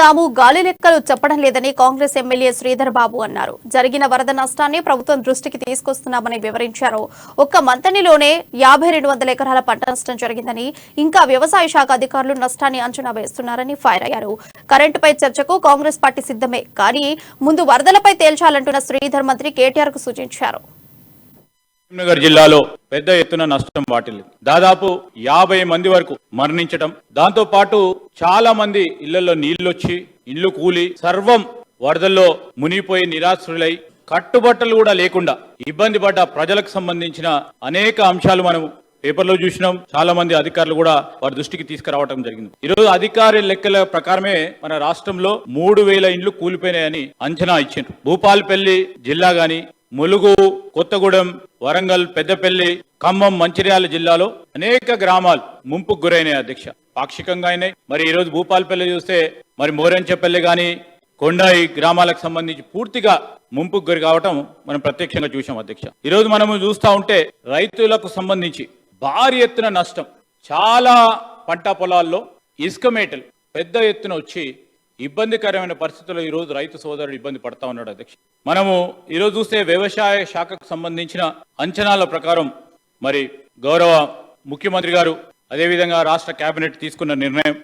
తాము గాలి లెక్కలు చెప్పడం లేదని కాంగ్రెస్ ఎమ్మెల్యే శ్రీధర్ బాబు అన్నారు. జరిగిన వరద నష్టాన్ని ప్రభుత్వం దృష్టికి తీసుకొస్తున్నామని వివరించారు. ఒక్క మంతనిలోనే 5200 ఎకరాల పంట నష్టం జరిగిందని, ఇంకా వ్యవసాయ శాఖ అధికారులు నష్టాన్ని అంచనా వేస్తున్నారని ఫైర్ అయ్యారు. కరెంటుపై చర్చకు కాంగ్రెస్ పార్టీ సిద్ధమే, కానీ ముందు వరదలపై తేల్చాలంటున్న శ్రీధర్ మంత్రి కేటీఆర్ కు సూచించారు. కరీంనగర్ జిల్లాలో పెద్ద ఎత్తున నష్టం వాటిల్లింది. దాదాపు 50 మంది వరకు మరణించటం, దాంతో పాటు చాలా మంది ఇళ్లలో నీళ్లొచ్చి ఇళ్లు కూలి సర్వం వరదల్లో మునిగిపోయి నిరాశ్రులై కట్టుబట్టలు కూడా లేకుండా ఇబ్బంది పడ్డ ప్రజలకు సంబంధించిన అనేక అంశాలు మనం పేపర్లో చూసినాం. చాలా మంది అధికారులు కూడా వారి దృష్టికి తీసుకురావడం జరిగింది. ఈరోజు అధికారి లెక్కల ప్రకారమే మన రాష్ట్రంలో 3000 ఇండ్లు కూలిపోయినాయని అంచనా ఇచ్చిండ్రు. భూపాలపల్లి జిల్లా గాని, ములుగు, కొత్తగూడెం, వరంగల్, పెద్దపల్లి, ఖమ్మం, మంచిర్యాల జిల్లాలో అనేక గ్రామాలు ముంపుకు గురైనాయి అధ్యక్ష. పాక్షికంగా అయినాయి. మరి ఈ రోజు భూపాలపల్లి చూస్తే మరి మోరెంచపల్లి గాని, కొండాయి గ్రామాలకు సంబంధించి పూర్తిగా ముంపుకు గురి కావటం మనం ప్రత్యక్షంగా చూసాం అధ్యక్ష. ఈ రోజు మనము చూస్తా ఉంటే రైతులకు సంబంధించి భారీ ఎత్తున నష్టం, చాలా పంట పొలాల్లో ఇసుక మేటలు పెద్ద ఎత్తున వచ్చి ఇబ్బందికరమైన పరిస్థితుల్లో ఈ రోజు రైతు సోదరుడు ఇబ్బంది పడతా ఉన్నాడు అధ్యక్ష. మనము ఈరోజు చూస్తే వ్యవసాయ శాఖకు సంబంధించిన అంచనాల ప్రకారం మరి గౌరవ ముఖ్యమంత్రి గారు, అదేవిధంగా రాష్ట్ర కేబినెట్ తీసుకున్న నిర్ణయం